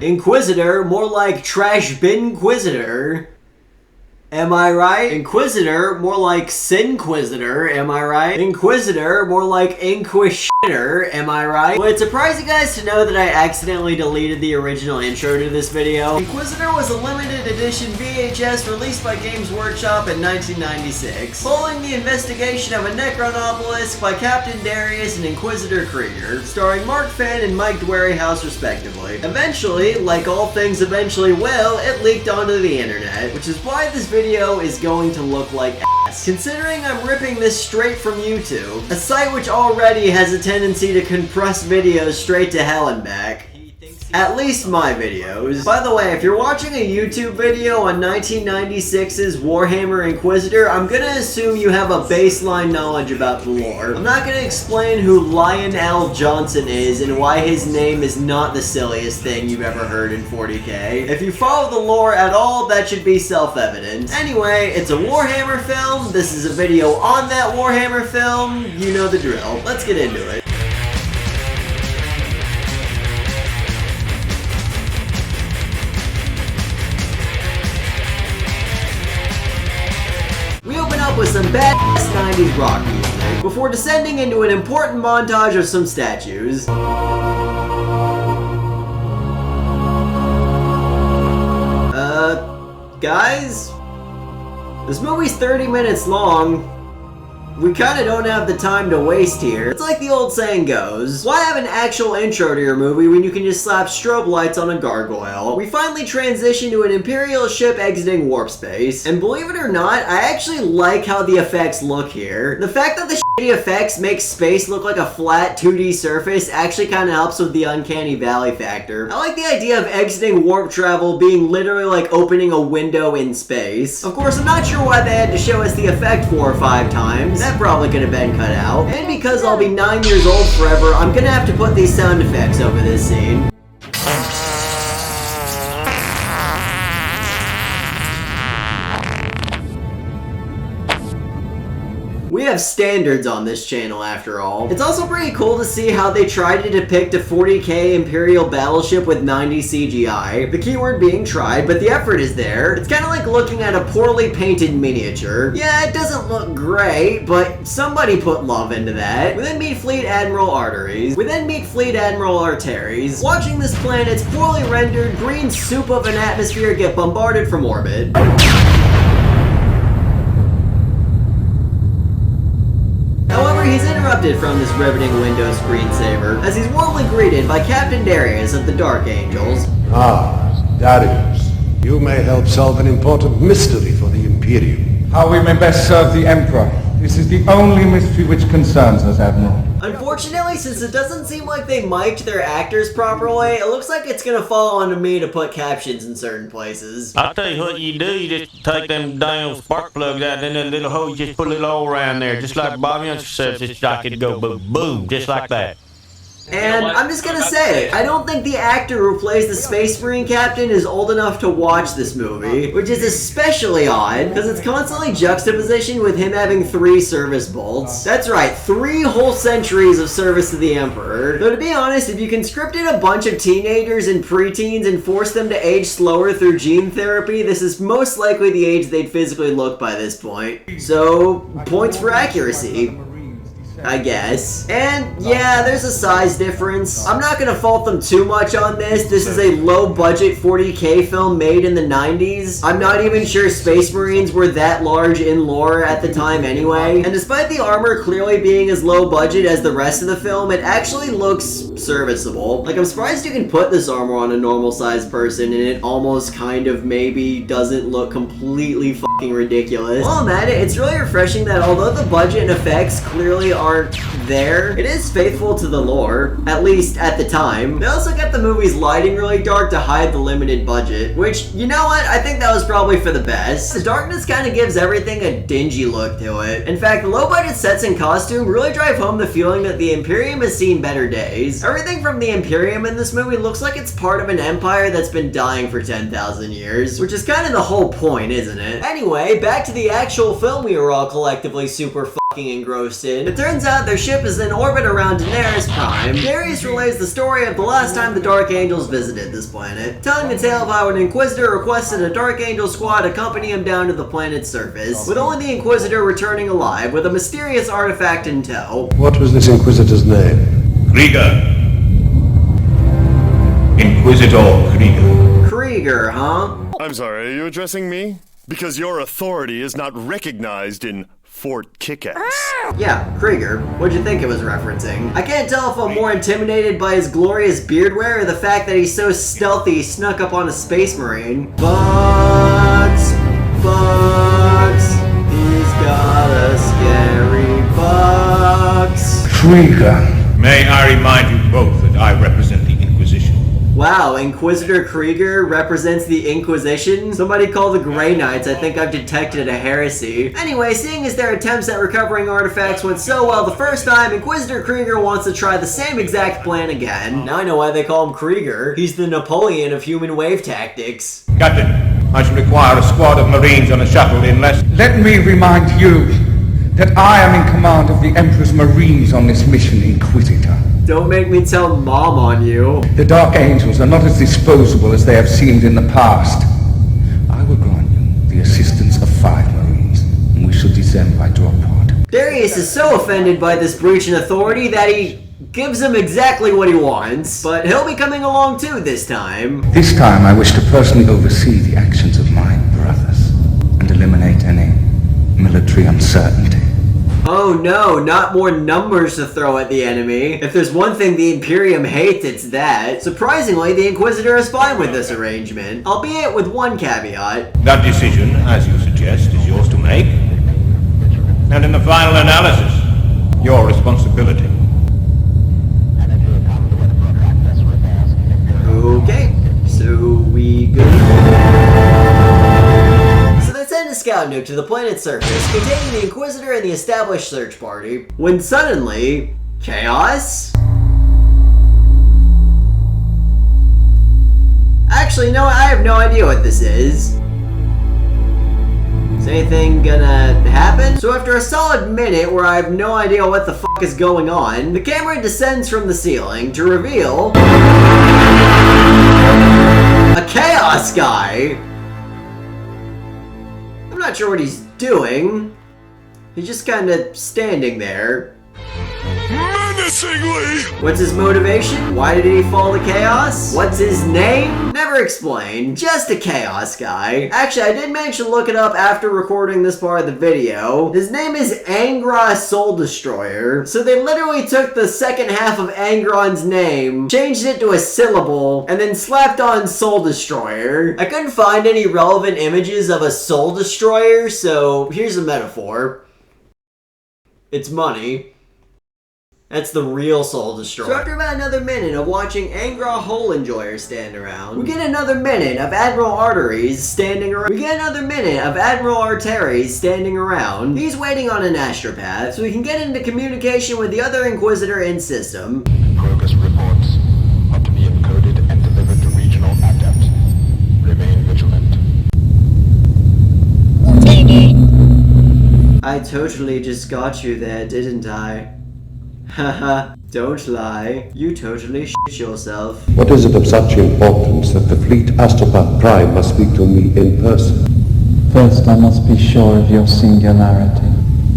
Inquisitor, more like trash bin inquisitor. Am I right? Inquisitor, more like Sinquisitor, am I right? Inquisitor, more like Inquisitor, am I right? Well, it surprised you guys to know that I accidentally deleted the original intro to this video. Inquisitor was a limited edition VHS released by Games Workshop in 1996, following the investigation of a Necronopolis by Captain Darius and Inquisitor Krieger, starring Mark Fenn and Mike Dwerryhouse respectively. Eventually, like all things eventually will, it leaked onto the internet, which is why this video is going to look like ass. Considering I'm ripping this straight from YouTube, a site which already has a tendency to compress videos straight to hell and back. At least my videos. By the way, if you're watching a YouTube video on 1996's Warhammer Inquisitor, I'm gonna assume you have a baseline knowledge about the lore. I'm not gonna explain who Lionel Johnson is and why his name is not the silliest thing you've ever heard in 40k. If you follow the lore at all, that should be self-evident. Anyway, it's a Warhammer film, this is a video on that Warhammer film, you know the drill. Let's get into it. With some badass 90s rock music, before descending into an important montage of some statues. Guys? This movie's 30 minutes long. We kinda don't have the time to waste here. It's like the old saying goes, why have an actual intro to your movie when you can just slap strobe lights on a gargoyle? We finally transition to an Imperial ship exiting warp space, and believe it or not, I actually like how the effects look here. The fact that the shitty effects make space look like a flat 2D surface actually kinda helps with the uncanny valley factor. I like the idea of exiting warp travel being literally like opening a window in space. Of course, I'm not sure why they had to show us the effect 4 or 5 times. That probably could have been cut out. And because I'll be 9 years old forever, I'm gonna have to put these sound effects over this scene. We have standards on this channel after all. It's also pretty cool to see how they tried to depict a 40k Imperial battleship with 90s CGI. The keyword being tried, but the effort is there. It's kind of like looking at a poorly painted miniature. Yeah, it doesn't look great, but somebody put love into that. We then meet Fleet Admiral Arteries. We then meet Fleet Admiral Arteries, watching this planet's poorly rendered green soup of an atmosphere get bombarded from orbit. However, he's interrupted from this riveting Windows screensaver as he's warmly greeted by Captain Darius of the Dark Angels. Ah, Darius, you may help solve an important mystery for the Imperium. How we may best serve the Emperor. This is the only mystery which concerns us, Admiral. Unfortunately, since it doesn't seem like they mic'd their actors properly, it looks like it's gonna fall onto me to put captions in certain places. I'll tell you what you do, you just take them damn spark plugs out in that little hole, you just put it all around there, just like Bobby Unser says, just like it go boom, boom, just like that. And I'm just gonna say, I don't think the actor who plays the Space Marine captain is old enough to watch this movie, which is especially odd, because it's constantly juxtapositioned with him having 3 service bolts. That's right, 3 whole centuries of service to the Emperor. Though to be honest, if you conscripted a bunch of teenagers and preteens and forced them to age slower through gene therapy, this is most likely the age they'd physically look by this point. So, points for accuracy, I guess. And yeah, there's a size difference. I'm not gonna fault them too much on this. This is a low-budget 40k film made in the 90s. I'm not even sure Space Marines were that large in lore at the time anyway. And despite the armor clearly being as low budget as the rest of the film, it actually looks serviceable. Like, I'm surprised you can put this armor on a normal-sized person and it almost kind of maybe doesn't look completely fucking ridiculous. While I'm at it, it's really refreshing that although the budget and effects clearly aren't there, it is faithful to the lore, at least at the time. They also kept the movie's lighting really dark to hide the limited budget, which, you know what, I think that was probably for the best. The darkness kind of gives everything a dingy look to it. In fact, the low-budget sets and costume really drive home the feeling that the Imperium has seen better days. Everything from the Imperium in this movie looks like it's part of an empire that's been dying for 10,000 years, which is kind of the whole point, isn't it? Anyway, back to the actual film we were all collectively super engrossed in. It turns out their ship is in orbit around Daenerys Prime. Darius relays the story of the last time the Dark Angels visited this planet, telling the tale of how an Inquisitor requested a Dark Angel squad accompany him down to the planet's surface, with only the Inquisitor returning alive with a mysterious artifact in tow. What was this Inquisitor's name? Krieger. Inquisitor Krieger. Krieger, huh? I'm sorry, are you addressing me? Because your authority is not recognized in Fort Kickass. Yeah, Krieger. What'd you think it was referencing? I can't tell if I'm more intimidated by his glorious beard wear or the fact that he's so stealthy he snuck up on a space marine. Bugs! Bugs! He's got a scary bugs! Krieger. May I remind you both that I represent the Inquisition. Wow, Inquisitor Krieger represents the Inquisition? Somebody call the Grey Knights, I think I've detected a heresy. Anyway, seeing as their attempts at recovering artifacts went so well the first time, Inquisitor Krieger wants to try the same exact plan again. Now I know why they call him Krieger. He's the Napoleon of human wave tactics. Captain, I shall require a squad of Marines on a shuttle in less... Let me remind you that I am in command of the Emperor's Marines on this mission, Inquisitor. Don't make me tell Mom on you. The Dark Angels are not as disposable as they have seemed in the past. I will grant you the assistance of 5 Marines, and we shall descend by drop pod. Darius is so offended by this breach in authority that he gives him exactly what he wants, but he'll be coming along too this time. This time I wish to personally oversee the actions of my brothers, and eliminate any military uncertainty. Oh no, not more numbers to throw at the enemy. If there's one thing the Imperium hates, it's that. Surprisingly, the Inquisitor is fine with this arrangement, albeit with one caveat. That decision, as you suggest, is yours to make. And in the final analysis, your responsibility. Okay, so we go. Send a scout nuke to the planet's surface, containing the Inquisitor and the established search party, when suddenly, chaos? Actually, no, I have no idea what this is. Is anything gonna happen? So after a solid minute where I have no idea what the fuck is going on, the camera descends from the ceiling to reveal a chaos guy. I'm not sure what he's doing. He's just kind of standing there. Menacingly! What's his motivation? Why did he fall to chaos? What's his name? Never explained. Just a chaos guy. Actually, I did manage to look it up after recording this part of the video. His name is Angra Soul Destroyer. So they literally took the second half of Angron's name, changed it to a syllable, and then slapped on Soul Destroyer. I couldn't find any relevant images of a Soul Destroyer, so here's a metaphor. It's money. That's the real Soul Destroyer. So after about another minute of watching Angra Hole Enjoyer stand around, we get another minute of Admiral Arteries standing around. standing around. He's waiting on an astropath so he can get into communication with the other Inquisitor in system. Progress reports are to be encoded and delivered to regional adept. Remain vigilant. I totally just got you there, didn't I? Haha, don't lie. You totally shit yourself. What is it of such importance that the fleet Astropath Prime must speak to me in person? First, I must be sure of your singularity.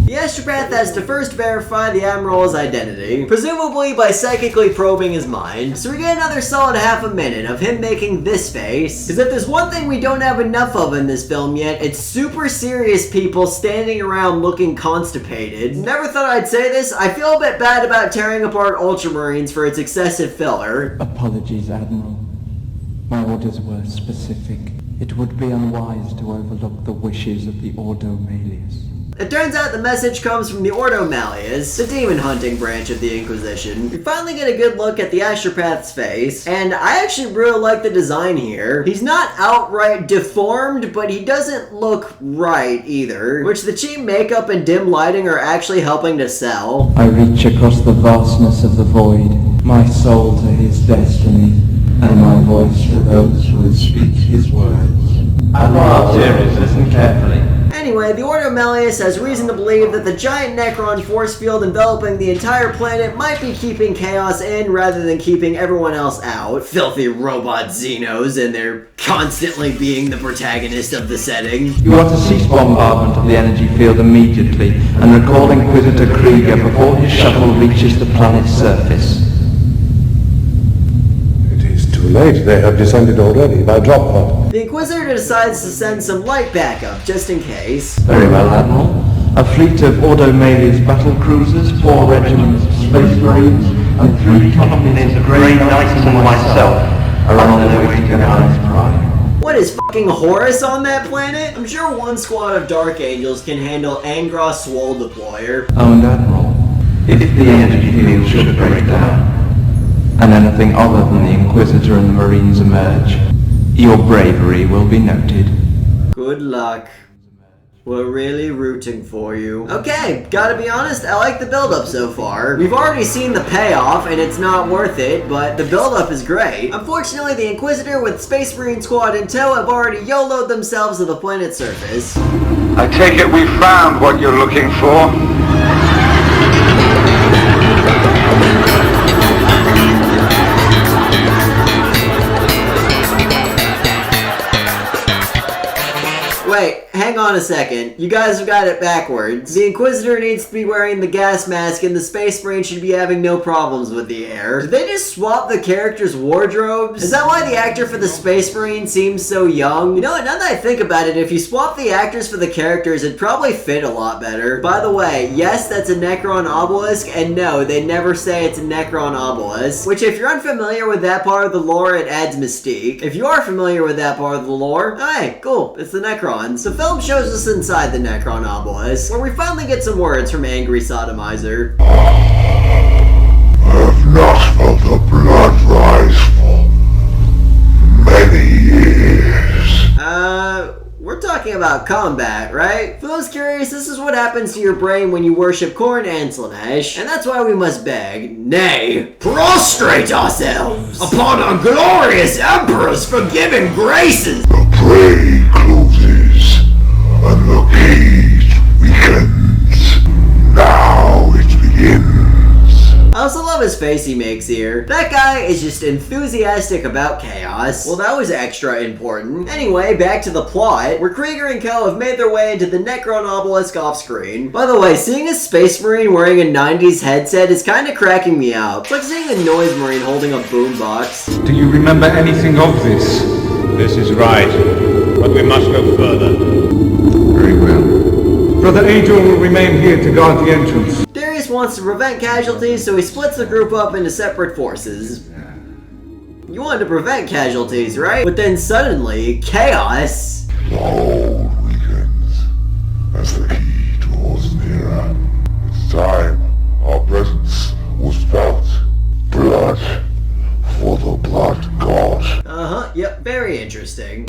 The astropath has to first verify the Admiral's identity, presumably by psychically probing his mind. So we get another solid half a minute of him making this face. Because if there's one thing we don't have enough of in this film yet, it's super serious people standing around looking constipated. Never thought I'd say this, I feel a bit bad about tearing apart Ultramarines for its excessive filler. Apologies, Admiral. My orders were specific. It would be unwise to overlook the wishes of the Ordo Malleus. It turns out the message comes from the Ordo Malleus, the demon hunting branch of the Inquisition. We finally get a good look at the astropath's face, and I actually really like the design here. He's not outright deformed, but he doesn't look right either, which the cheap makeup and dim lighting are actually helping to sell. I reach across the vastness of the void, my soul to his destiny, and my voice to those who would speak his words. Admiral Arterius, listen carefully. Anyway, the Order of Malleus has reason to believe that the giant Necron force field enveloping the entire planet might be keeping Chaos in rather than keeping everyone else out. Filthy robot Xenos, and they're constantly being the protagonist of the setting. You are to cease bombardment of the energy field immediately and recall Inquisitor Krieger before his shuttle reaches the planet's surface. It is too late. They have descended already by drop pod. The Inquisitor decides to send some light backup, just in case. Very well, Admiral. A fleet of Ordo Malius battle cruisers, 4 regiments of space marines, and 3 companies of Grey Knights and myself are on their way to Gaius Prime. What is fucking Horus on that planet? I'm sure one squad of Dark Angels can handle Angros Swole Deployer. Oh, and Admiral, if the energy field should break down, and anything other than the Inquisitor and the Marines emerge, your bravery will be noted. Good luck. We're really rooting for you. Okay, gotta be honest, I like the build-up so far. We've already seen the payoff, and it's not worth it, but the build-up is great. Unfortunately, the Inquisitor with Space Marine Squad in tow have already YOLO'd themselves to the planet's surface. I take it we found what you're looking for. Wait, hang on a second. You guys have got it backwards. The Inquisitor needs to be wearing the gas mask and the Space Marine should be having no problems with the air. Did they just swap the characters' wardrobes? Is that why the actor for the Space Marine seems so young? You know what, now that I think about it, if you swap the actors for the characters, it'd probably fit a lot better. By the way, yes, that's a Necron obelisk, and no, they never say it's a Necron obelisk. Which, if you're unfamiliar with that part of the lore, it adds mystique. If you are familiar with that part of the lore, hey, cool, it's the Necron. The film shows us inside the Necron obelisk, where we finally get some words from Angry Sodomizer. I have not felt the blood rise for many years. We're talking about combat, right? For those curious, this is what happens to your brain when you worship Khorne and Slanesh, and that's why we must beg, nay, prostrate ourselves upon our glorious Emperor's forgiving graces. The prey closes, and the cage weakens. Now it begins. I also love his face he makes here. That guy is just enthusiastic about chaos. Well, that was extra important. Anyway, back to the plot, where Krieger and Co. have made their way into the Necron obelisk off screen. By the way, seeing a Space Marine wearing a 90s headset is kind of cracking me up. It's like seeing a Noise Marine holding a boombox. Do you remember anything of this? This is right, but we must go further. Very well. Brother Adriel will remain here to guard the entrance. Darius wants to prevent casualties, so he splits the group up into separate forces. You wanted to prevent casualties, right? But then suddenly, chaos. The hold weakens as the key draws nearer. It's time our presence was felt. Blood for the blood god. Uh-huh, yep, very interesting.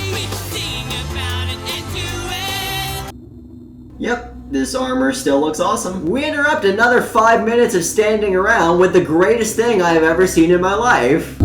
Yep, this armor still looks awesome. We interrupt another 5 minutes of standing around with the greatest thing I have ever seen in my life.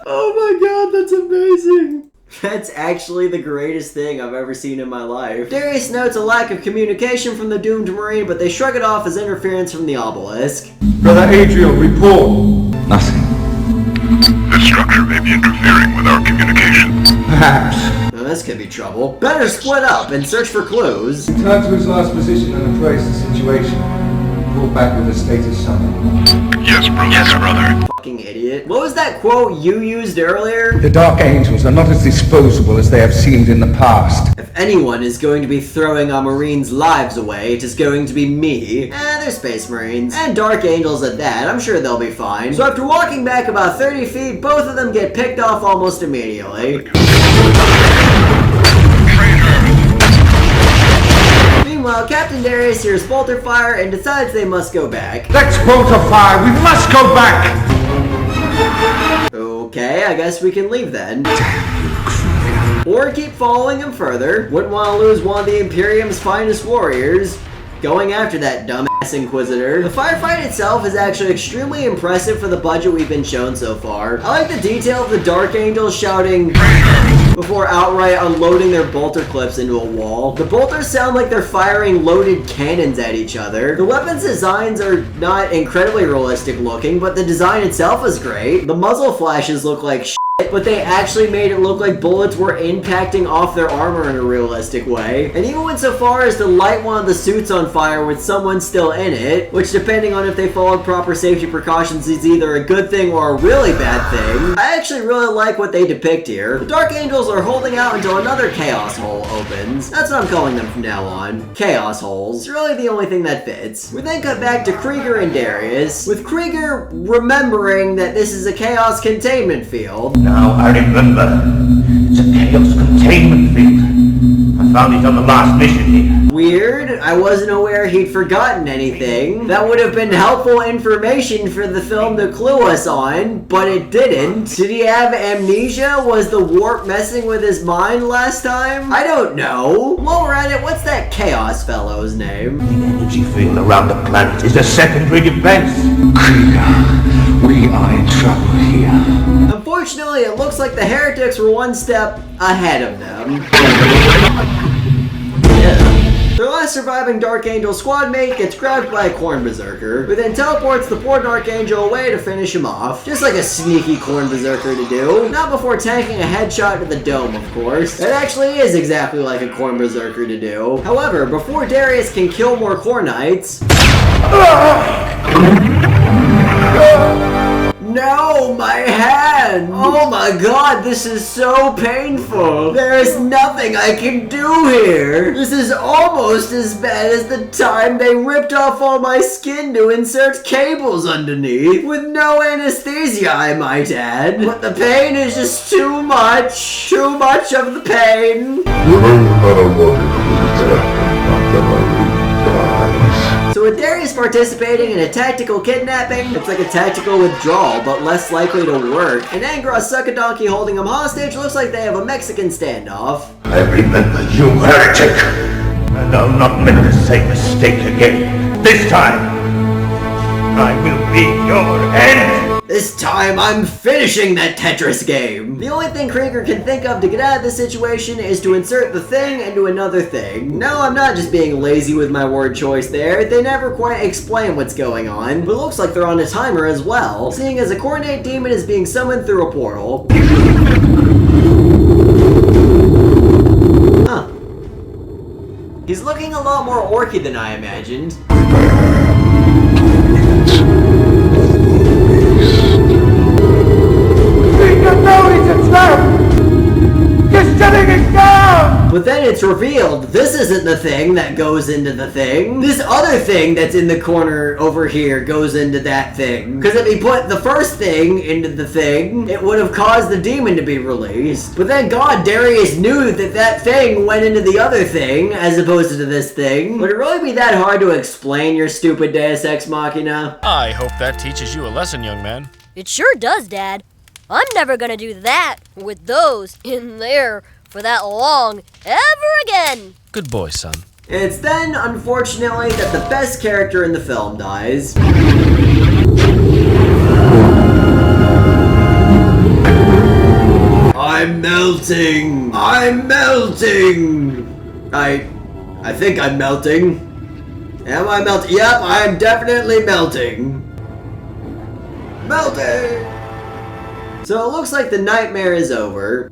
Oh my god, that's amazing. That's actually the greatest thing I've ever seen in my life. Darius notes a lack of communication from the doomed Marine, but they shrug it off as interference from the obelisk. Brother Adriel, report. Nothing. This structure may be interfering with our communication. Perhaps. Now this could be trouble. Better split up and search for clues. Return to his last position and appraise the situation. Report back with the status summary. Yes, brother. Yes, brother. Fucking idiot. What was that quote you used earlier? The Dark Angels are not as disposable as they have seemed in the past. If anyone is going to be throwing our Marines' lives away, it is going to be me. They're Space Marines. And Dark Angels at that. I'm sure they'll be fine. So after walking back about 30 feet, both of them get picked off almost immediately. Meanwhile, Captain Darius hears bolter fire and decides they must go back. Let's bolter fire! We must go back! Okay, I guess we can leave then. Or keep following him further. Wouldn't want to lose one of the Imperium's finest warriors. Going after that dumbass Inquisitor. The firefight itself is actually extremely impressive for the budget we've been shown so far. I like the detail of the Dark Angels shouting before outright unloading their bolter clips into a wall. The bolters sound like they're firing loaded cannons at each other. The weapons designs are not incredibly realistic looking, but the design itself is great. The muzzle flashes look like shit, but they actually made it look like bullets were impacting off their armor in a realistic way. And even went so far as to light one of the suits on fire with someone still in it, which depending on if they followed proper safety precautions is either a good thing or a really bad thing. I actually really like what they depict here. The Dark Angels are holding out until another Chaos Hole opens. That's what I'm calling them from now on. Chaos Holes. It's really the only thing that fits. We then cut back to Krieger and Darius, with Krieger remembering that this is a Chaos containment field. Now I remember. It's a chaos containment field. I found it on the last mission here. Weird. I wasn't aware he'd forgotten anything. That would have been helpful information for the film to clue us on, but it didn't. Did he have amnesia? Was the warp messing with his mind last time? I don't know. While we're at it, what's that Chaos fellow's name? The energy field around the planet is a secondary defense. Krieger, we are in trouble here. Unfortunately, it looks like the heretics were one step ahead of them. Their last surviving Dark Angel squad mate gets grabbed by a Corn Berserker, who then teleports the poor Dark Angel away to finish him off. Just like a sneaky Corn Berserker to do. Not before tanking a headshot to the dome, of course. It actually is exactly like a Corn Berserker to do. However, before Darius can kill more Cornites... No, my hand! Oh my god, this is so painful! There is nothing I can do here! This is almost as bad as the time they ripped off all my skin to insert cables underneath, with no anesthesia, I might add. But the pain is just too much! Too much of the pain! So with Darius participating in a tactical kidnapping, it's like a tactical withdrawal, but less likely to work. And Angros Suckadonkey holding him hostage looks like they have a Mexican standoff. I remember you, heretic, and I'll not make the same mistake again. This time, I will be your end. This time, I'm finishing that Tetris game! The only thing Krieger can think of to get out of this situation is to insert the thing into another thing. No, I'm not just being lazy with my word choice there. They never quite explain what's going on, but it looks like they're on a timer as well, seeing as a coordinate demon is being summoned through a portal. Huh. He's looking a lot more orky than I imagined. But then it's revealed, this isn't the thing that goes into the thing. This other thing that's in the corner over here goes into that thing. Because if he put the first thing into the thing, it would have caused the demon to be released. But thank God Darius knew that that thing went into the other thing, as opposed to this thing. Would it really be that hard to explain your stupid Deus Ex Machina? I hope that teaches you a lesson, young man. It sure does, Dad. I'm never gonna do that with those in there for that long ever again. Good boy, son. It's then, unfortunately, that the best character in the film dies. I'm melting! I'm melting! I think I'm melting. Am I melting? Yep, I'm definitely melting. Melting! So it looks like the nightmare is over.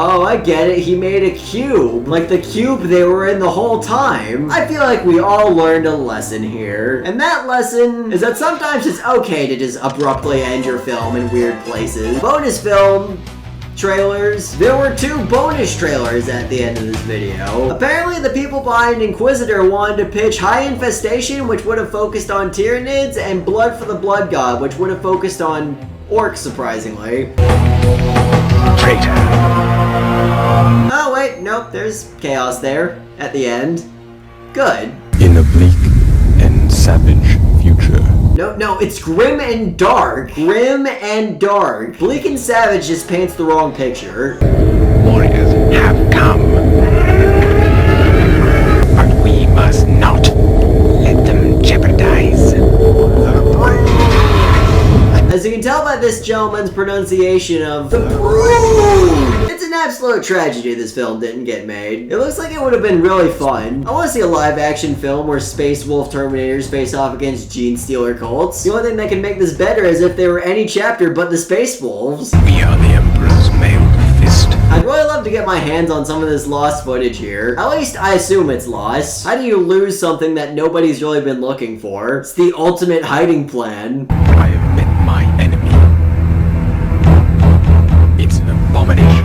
Oh, I get it. He made a cube. Like the cube they were in the whole time. I feel like we all learned a lesson here. And that lesson is that sometimes it's okay to just abruptly end your film in weird places. Bonus film trailers. There were 2 bonus trailers at the end of this video. Apparently the people behind Inquisitor wanted to pitch High Infestation, which would have focused on Tyranids, and Blood for the Blood God, which would have focused on orcs, surprisingly. Traitor. Oh wait, nope, there's chaos there at the end. Good. In a bleak and savage future. No, it's grim and dark. Grim and dark. Bleak and savage just paints the wrong picture. Warriors have come. But Scotland's pronunciation of the Brood. It's an absolute tragedy this film didn't get made. It looks like it would have been really fun. I want to see a live-action film where Space Wolf Terminators face off against Gene Stealer cults. The only thing that can make this better is if there were any chapter but the Space Wolves. We are the Emperor's mailed fist. I'd really love to get my hands on some of this lost footage here. At least I assume it's lost. How do you lose something that nobody's really been looking for? It's the ultimate hiding plan. I have met my enemy. It's an abomination.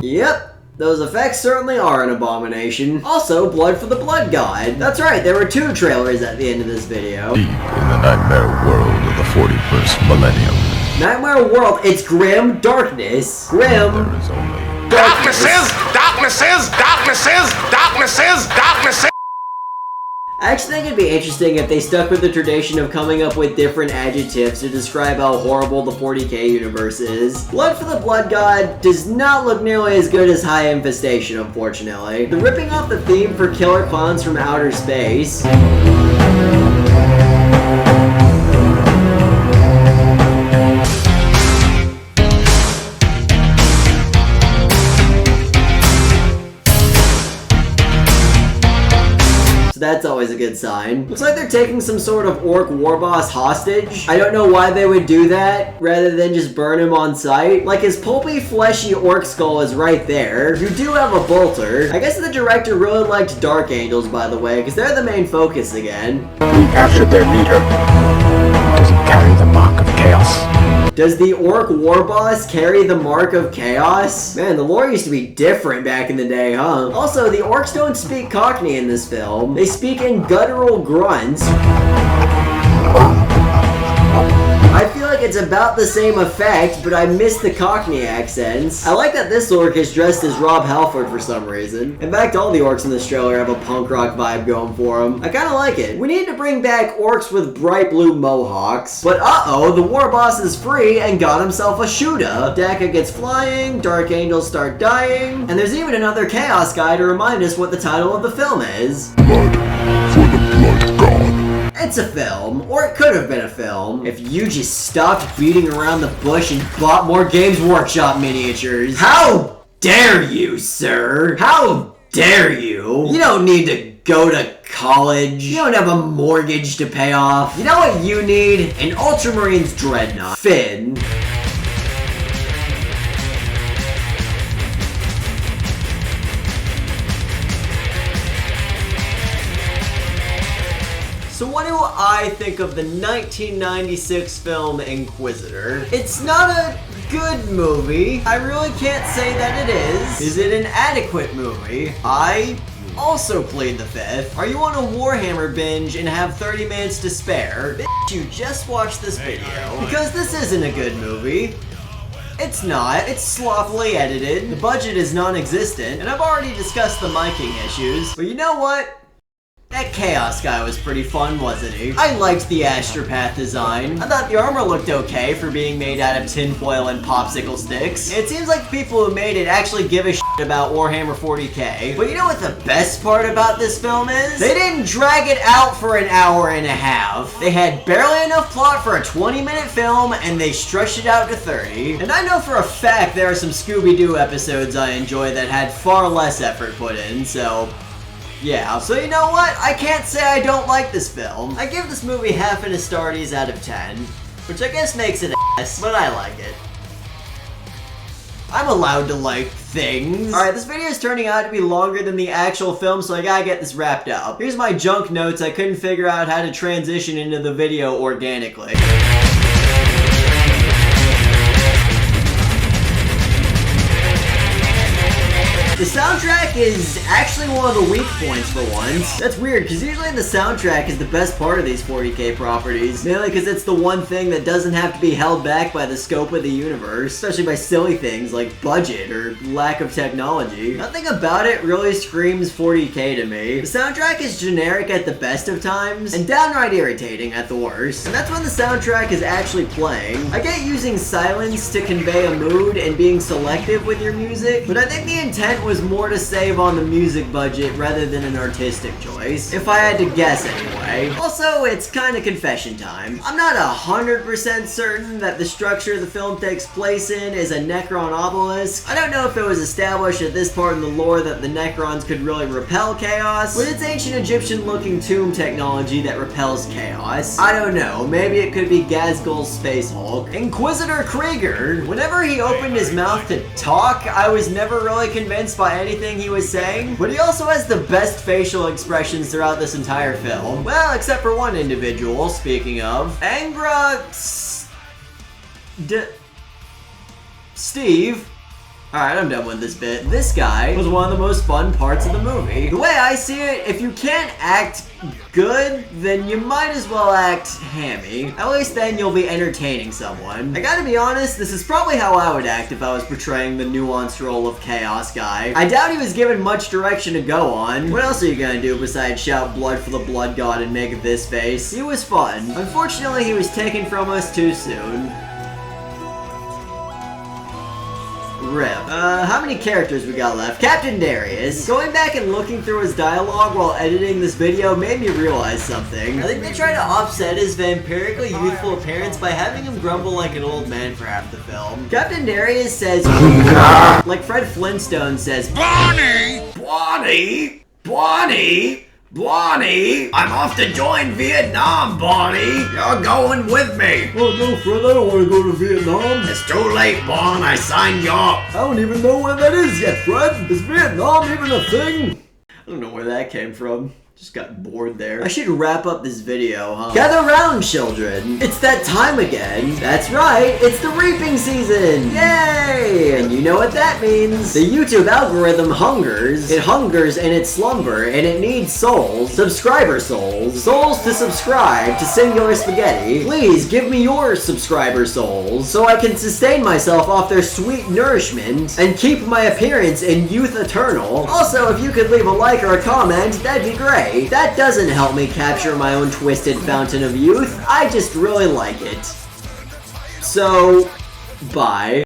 Yep. Those effects certainly are an abomination. Also, Blood for the Blood God. That's right, there were 2 trailers at the end of this video. Deep in the nightmare world of the 41st millennium. Nightmare World, it's grim darkness. Grim. There is only darknesses, darknesses. I actually think it'd be interesting if they stuck with the tradition of coming up with different adjectives to describe how horrible the 40k universe is. Blood for the Blood God does not look nearly as good as High Infestation, unfortunately. They're ripping off the theme for Killer Clowns from Outer Space. So that's always a good sign. Looks like they're taking some sort of orc war boss hostage. I don't know why they would do that rather than just burn him on sight. Like, his pulpy, fleshy orc skull is right there. You do have a bolter. I guess the director really liked Dark Angels, by the way, because they're the main focus again. We captured their leader. Does it carry the mark of chaos? Does the orc war boss carry the mark of chaos? Man, the lore used to be different back in the day, huh? Also, the orcs don't speak Cockney in this film. They speak in guttural grunts. I feel like it's about the same effect, but I miss the Cockney accents. I like that this orc is dressed as Rob Halford for some reason. In fact, all the orcs in this trailer have a punk rock vibe going for them. I kinda like it. We need to bring back orcs with bright blue mohawks. But uh-oh, the war boss is free and got himself a shooter. Daka gets flying, Dark Angels start dying, and there's even another Chaos guy to remind us what the title of the film is. Blood for the Blood God. It's a film, or it could have been a film, if you just stopped beating around the bush and bought more Games Workshop miniatures. How dare you, sir? How dare you? You don't need to go to college. You don't have a mortgage to pay off. You know what you need? An Ultramarines Dreadnought. Finn. So what do I think of the 1996 film Inquisitor? It's not a good movie. I really can't say that it is. Is it an adequate movie? I also plead the fifth. Are you on a Warhammer binge and have 30 minutes to spare? Bitch, you just watched this video. Because this isn't a good movie. It's not. It's sloppily edited. The budget is non-existent. And I've already discussed the miking issues. But you know what? That Chaos guy was pretty fun, wasn't he? I liked the Astropath design. I thought the armor looked okay for being made out of tinfoil and popsicle sticks. It seems like the people who made it actually give a shit about Warhammer 40k. But you know what the best part about this film is? They didn't drag it out for an hour and a half. They had barely enough plot for a 20-minute film, and they stretched it out to 30. And I know for a fact there are some Scooby-Doo episodes I enjoy that had far less effort put in, so yeah, so you know what? I can't say I don't like this film. I give this movie half an Astartes out of 10, which I guess makes it ass, but I like it. I'm allowed to like things. Alright, this video is turning out to be longer than the actual film, so I gotta get this wrapped up. Here's my junk notes. I couldn't figure out how to transition into the video organically. The soundtrack is actually one of the weak points for once. That's weird, because usually the soundtrack is the best part of these 40k properties. Mainly because it's the one thing that doesn't have to be held back by the scope of the universe. Especially by silly things like budget or lack of technology. Nothing about it really screams 40k to me. The soundtrack is generic at the best of times, and downright irritating at the worst. And that's when the soundtrack is actually playing. I get using silence to convey a mood and being selective with your music, but I think the intent was more to save on the music budget rather than an artistic choice, if I had to guess anyway. Also, it's kinda confession time. I'm not 100% certain that the structure the film takes place in is a Necron obelisk. I don't know if it was established at this part in the lore that the Necrons could really repel chaos, with its ancient Egyptian looking tomb technology that repels chaos. I don't know, maybe it could be Gazgul's Space Hulk. Inquisitor Krieger, whenever he opened his mouth to talk, I was never really convinced by anything he was saying, but he also has the best facial expressions throughout this entire film. Well, except for one individual, speaking of. Steve. Alright, I'm done with this bit. This guy was one of the most fun parts of the movie. The way I see it, if you can't act good, then you might as well act hammy. At least then you'll be entertaining someone. I gotta be honest, this is probably how I would act if I was portraying the nuanced role of Chaos Guy. I doubt he was given much direction to go on. What else are you gonna do besides shout blood for the blood god and make this face? He was fun. Unfortunately, he was taken from us too soon. Rip. How many characters we got left? Captain Darius. Going back and looking through his dialogue while editing this video made me realize something. I think they tried to offset his vampirically youthful appearance by having him grumble like an old man for half the film. Captain Darius says like Fred Flintstone says Bonnie! Bonnie! Bonnie! Bonnie! I'm off to join Vietnam, Bonnie! You're going with me! Oh no, Fred, I don't want to go to Vietnam. It's too late, Bon. I signed you up. I don't even know where that is yet, Fred. Is Vietnam even a thing? I don't know where that came from. Just got bored there. I should wrap up this video, huh? Gather round, children. It's that time again. That's right. It's the reaping season. Yay! And you know what that means. The YouTube algorithm hungers. It hungers in its slumber, and it needs souls. Subscriber souls. Souls to subscribe to Singular Spaghetti. Please give me your subscriber souls so I can sustain myself off their sweet nourishment and keep my appearance in Youth Eternal. Also, if you could leave a like or a comment, that'd be great. That doesn't help me capture my own twisted fountain of youth. I just really like it. So, bye.